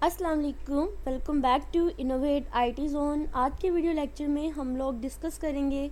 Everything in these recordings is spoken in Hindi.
अस्सलाम वालेकुम, welcome back to innovate IT zone. आज के वीडियो लेक्चर में हम लोग डिस्कस करेंगे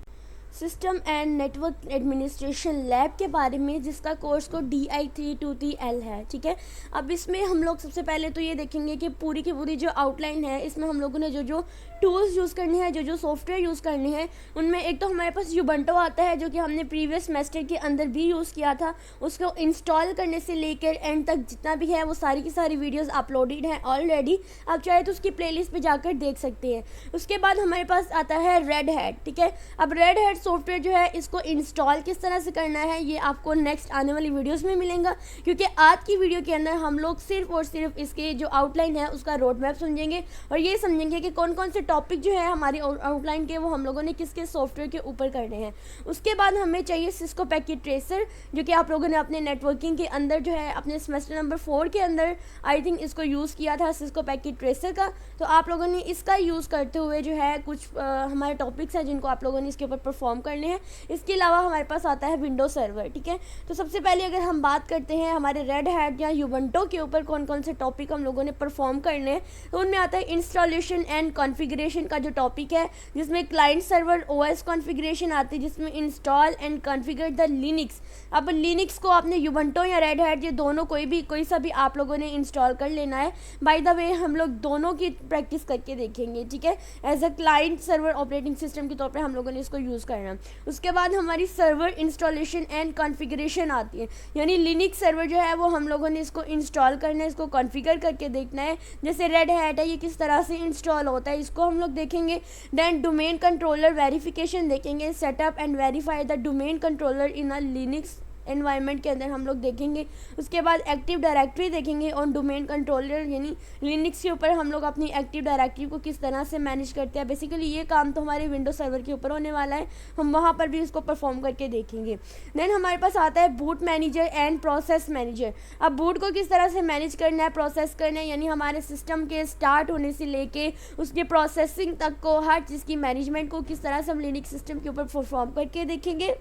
system and network administration lab के बारे में, जिसका कोर्स को DI323L है। ठीक है, अब इसमें हम लोग सबसे पहले तो ये देखेंगे कि पूरी की पूरी जो आउटलाइन है, इसमें हम लोगों ने जो टूल्स यूज़ करने हैं, जो सॉफ्टवेयर यूज़ करने हैं, उनमें एक तो हमारे पास यूबंटो आता है, जो कि हमने प्रीवियस सेमेस्टर के अंदर भी यूज़ किया था। उसको इंस्टॉल करने से लेकर एंड तक जितना भी है वो सारी की सारी वीडियोस अपलोडेड हैं ऑलरेडी। आप चाहे तो उसकी प्लेलिस्ट पे जाकर देख सकते हैं। उसके बाद हमारे पास आता है रेड हैट। ठीक है, अब रेड हैट सॉफ्टवेयर जो है, इसको इंस्टॉल किस तरह से करना है ये आपको नेक्स्ट आने वाली वीडियोस में मिलेगा, क्योंकि आज की वीडियो के अंदर हम लोग सिर्फ और सिर्फ इसके जो आउटलाइन है उसका रोड मैप समझेंगे और ये समझेंगे कि कौन कौन से टॉपिक जो है हमारी आउटलाइन के वो हम लोगों ने किस किस सॉफ्टवेयर के ऊपर करने हैं। उसके बाद हमें चाहिए सिस्को पैकेट ट्रेसर, जो कि आप लोगों ने अपने नेटवर्किंग के अंदर जो है अपने सेमेस्टर नंबर 4 के अंदर आई थिंक इसको यूज़ किया था, सिस्को पैकेट ट्रेसर का। तो आप लोगों ने इसका यूज़ करते हुए जो है कुछ हमारे टॉपिक्स हैं जिनको आप लोगों ने इसके ऊपर परफॉर्म करने हैं। इसके अलावा हमारे पास आता है विंडो सर्वर। ठीक है, तो सबसे पहले अगर हम बात करते हैं हमारे रेड हैट या यूबंटो के ऊपर कौन कौन से टॉपिक हम लोगों ने परफॉर्म करने हैं, तो उनमें आता है इंस्टॉलेशन एंड कॉन्फ़िगरेशन का जो टॉपिक है, जिसमें क्लाइंट सर्वर OS कॉन्फ़िगरेशन आती है, जिसमें install and configure the Linux. अब लिनक्स को आपने यूबंटो या रेड हैट ये दोनों कोई सा भी आप लोगों ने इंस्टॉल कर लेना है। बाय द वे हम लोग दोनों की प्रैक्टिस करके देखेंगे। ठीक है, as a client server operating system के तौर पर हम लोगों ने इसको यूज़ करना है। उसके बाद हमारी सर्वर इंस्टॉलेशन एंड कॉन्फ़िगरेशन आती है, यानी लिनक्स सर्वर जो है वो हम लोगों ने इसको इंस्टॉल करना है, इसको कॉन्फ़िगर करके देखना है। जैसे रेड हैट है, ये किस तरह से इंस्टॉल होता है इसको हम लोग देखेंगे। देन डोमेन कंट्रोलर वेरिफिकेशन देखेंगे, setup and verify the domain controller in a Linux environment के अंदर हम लोग देखेंगे। उसके बाद एक्टिव डायरेक्टरी देखेंगे ऑन डोमेन कंट्रोलर, यानी लिनक्स के ऊपर हम लोग अपनी एक्टिव डायरेक्टरी को किस तरह से मैनेज करते हैं। बेसिकली ये काम तो हमारे विंडो सर्वर के ऊपर होने वाला है, हम वहाँ पर भी इसको परफॉर्म करके देखेंगे। देन हमारे पास आता है boot manager and process manager. अब बूट को किस तरह से मैनेज करना है, प्रोसेस करना है, यानी हमारे सिस्टम के स्टार्ट होने से लेके उसके प्रोसेसिंग तक को, हर चीज़ की मैनेजमेंट को किस तरह से हम लिनक्स सिस्टम के ऊपर परफॉर्म करके देखेंगे।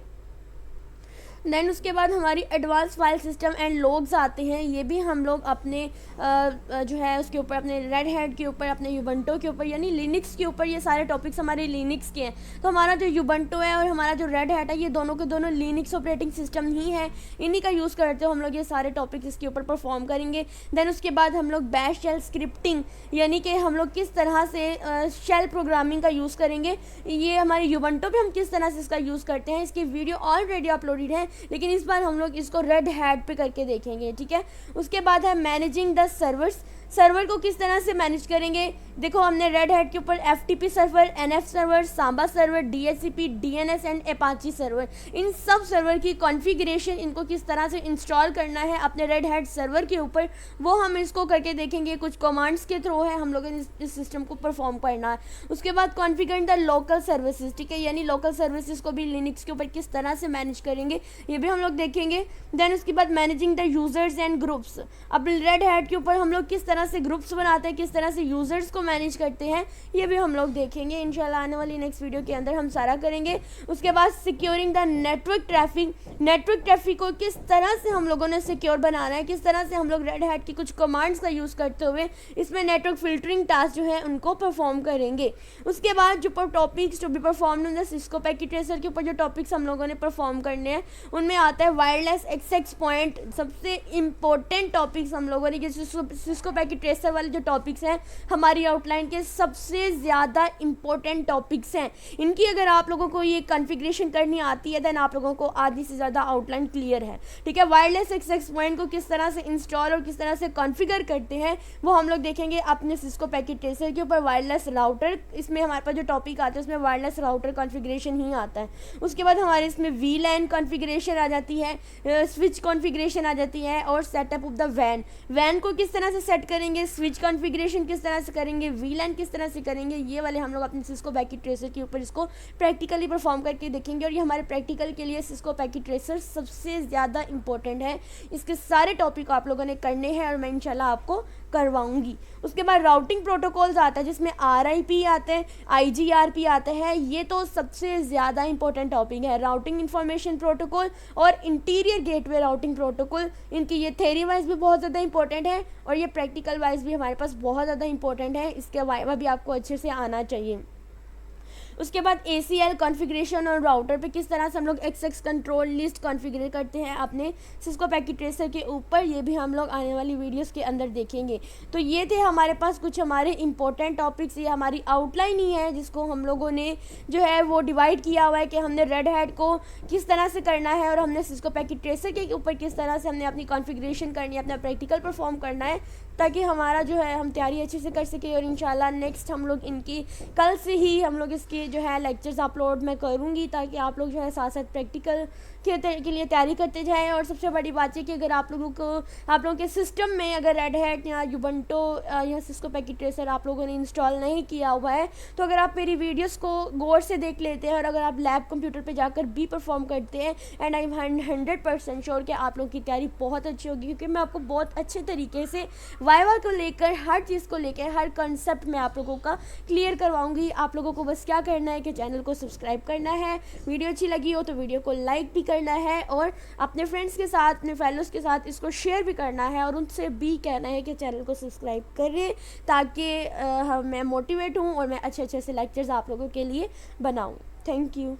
देन उसके बाद हमारी advance file system and logs आते हैं, ये भी हम लोग अपने जो है उसके ऊपर, अपने रेड हैट के ऊपर, अपने यूबंटो के ऊपर, यानी लिनक्स के ऊपर, ये सारे टॉपिक्स हमारे लिनक्स के हैं। तो हमारा जो यूबंटो है और हमारा जो रेड हैट है, ये दोनों के दोनों लिनक्स ऑपरेटिंग सिस्टम ही है, इन्हीं का यूज़ करते हो हम लोग ये सारे टॉपिक्स इसके ऊपर परफॉर्म करेंगे। देन उसके बाद हम लोग बैश शेल स्क्रिप्टिंग, यानी कि हम लोग किस तरह से शेल प्रोग्रामिंग का यूज़ करेंगे, ये हमारे यूबंटो पे हम किस तरह से इसका यूज़ करते हैं, इसकी वीडियो ऑलरेडी अपलोडेड है, लेकिन इस बार हम लोग इसको रेड हैट पे करके देखेंगे। ठीक है, उसके बाद है मैनेजिंग द सर्वर्स, सर्वर को किस तरह से मैनेज करेंगे। देखो हमने रेड हैट के ऊपर FTP server, NF server, Samba server, DHCP, DNS and Apache server, इन सब सर्वर की कॉन्फ़िगरेशन, इनको किस तरह से इंस्टॉल करना है अपने रेड हैट सर्वर के ऊपर, वो हम इसको करके देखेंगे। कुछ कमांड्स के थ्रू है हम लोगों ने इस सिस्टम को परफॉर्म करना है। उसके बाद कॉन्फ़िगर द लोकल सर्विसेज। ठीक है, यानी लोकल सर्विसेज को भी लिनक्स के ऊपर किस तरह से मैनेज करेंगे, ये भी हम लोग देखेंगे। देन उसके बाद managing the users and groups. अब रेड हैट के ऊपर हम लोग किस तरह से ग्रुप्स बनाते हैं, किस तरह से यूज़र्स को मैनेज करते हैं, ये भी हम लोग देखेंगे। इंशाल्लाह आने वाली नेक्स्ट वीडियो के अंदर हम सारा करेंगे। उसके बाद securing the network traffic, network traffic को किस तरह से हम लोगों ने सिक्योर बनाना है, किस तरह से हम लोग रेड हैट की कुछ कमांड्स का यूज़ करते हुए इसमें नेटवर्क फिल्टरिंग टास्क जो है उनको परफॉर्म करेंगे। उसके बाद जो topics to be performed in the Cisco packet tracer के ऊपर जो टॉपिक्स हम लोगों ने परफॉर्म करने हैं, उनमें आता है वायरलेस एक्सेस पॉइंट। सबसे इम्पोर्टेंट टॉपिक्स हम लोगों ने, सिस्को पैकेट ट्रेसर वाले जो टॉपिक्स हैं हमारी आउटलाइन के सबसे ज़्यादा इम्पोर्टेंट टॉपिक्स हैं। इनकी अगर आप लोगों को ये कॉन्फ़िगरेशन करनी आती है, देन आप लोगों को आधी से ज़्यादा आउटलाइन क्लियर है। ठीक है, वायरलेस एक्सेस पॉइंट को किस तरह से इंस्टॉल और किस तरह से कॉन्फ़िगर करते हैं वो हम लोग देखेंगे अपने सिस्को पैकेट ट्रेसर के ऊपर। वायरलेस राउटर, इसमें हमारे पास जो टॉपिक आता है उसमें वायरलेस राउटर कॉन्फ़िगरेशन ही आता है। उसके बाद हमारे इसमें VLAN कॉन्फ़िगरेशन आ जाती है, स्विच कॉन्फ़िगरेशन आ जाती है, और सेटअप ऑफ द वैन को किस तरह से सेट करेंगे, स्विच कॉन्फ़िगरेशन किस तरह से करेंगे, VLAN किस तरह से करेंगे, ये वाले हम लोग अपने सिस्को पैकेट ट्रेसर के ऊपर इसको प्रैक्टिकली परफॉर्म करके देखेंगे। और ये हमारे प्रैक्टिकल के लिए सिस्को पैकेट ट्रेसर सबसे ज़्यादा इंपॉर्टेंट है। इसके सारे टॉपिक आप लोगों ने करने हैं और मैं इंशाल्लाह आपको करवाऊंगी। उसके बाद राउटिंग प्रोटोकॉल्स आता है जिसमें RIP आते हैं, IGRP आता है। ये तो सबसे ज़्यादा इंपॉर्टेंट टॉपिक है, राउटिंग इंफॉर्मेशन प्रोटोकॉल और इंटीरियर गेटवे राउटिंग प्रोटोकॉल। इनकी ये थ्योरी वाइज भी बहुत ज़्यादा इंपॉर्टेंट है और ये प्रैक्टिकल वाइज भी हमारे पास बहुत ज़्यादा इंपॉर्टेंट है। इसके वाइवा भी आपको अच्छे से आना चाहिए। उसके बाद ACL कॉन्फ़िगरेशन और राउटर पे किस तरह से हम लोग एक्सेस कंट्रोल लिस्ट कॉन्फ़िगर करते हैं अपने सिस्को पैकेट ट्रेसर के ऊपर, ये भी हम लोग आने वाली वीडियोस के अंदर देखेंगे। तो ये थे हमारे पास कुछ हमारे इंपॉर्टेंट टॉपिक्स। ये हमारी आउटलाइन ही है जिसको हम लोगों ने जो है वो डिवाइड किया हुआ है कि हमने रेड हैट को किस तरह से करना है और हमने सिस्को पैकेट ट्रेसर के ऊपर किस तरह से हमने अपनी कॉन्फ़िगरेशन करनी है, अपना प्रैक्टिकल परफॉर्म करना है, ताकि हमारा जो है हम तैयारी अच्छे से कर सके। और इंशाल्लाह नेक्स्ट हम लोग इनकी कल से ही हम लोग इसके जो है लेक्चर्स अपलोड मैं करूँगी, ताकि आप लोग जो है साथ साथ प्रैक्टिकल के लिए तैयारी करते जाएं। और सबसे बड़ी बात है कि अगर आप लोगों के सिस्टम में अगर रेड हैट या यूबंटो या सिस्को पैकेट ट्रेसर आप लोगों ने इंस्टॉल नहीं किया हुआ है, तो अगर आप मेरी वीडियोस को गौर से देख लेते हैं और अगर आप लैब कंप्यूटर पे जाकर भी परफॉर्म करते हैं, एंड आई एम 100% श्योर कि आप लोगों की तैयारी बहुत अच्छी होगी, क्योंकि मैं आपको बहुत अच्छे तरीके से वाइवा को लेकर, हर चीज़ को लेकर, हर कंसेप्ट में आप लोगों का क्लियर करवाऊंगी। आप लोगों को बस क्या करना है कि चैनल को सब्सक्राइब करना है, वीडियो अच्छी लगी हो तो वीडियो को लाइक भी करना है और अपने फ्रेंड्स के साथ, अपने फेलोज के साथ इसको शेयर भी करना है और उनसे भी कहना है कि चैनल को सब्सक्राइब करें, ताकि मैं मोटिवेट हूँ और मैं अच्छे अच्छे से लेक्चर्स आप लोगों के लिए बनाऊँ। Thank you.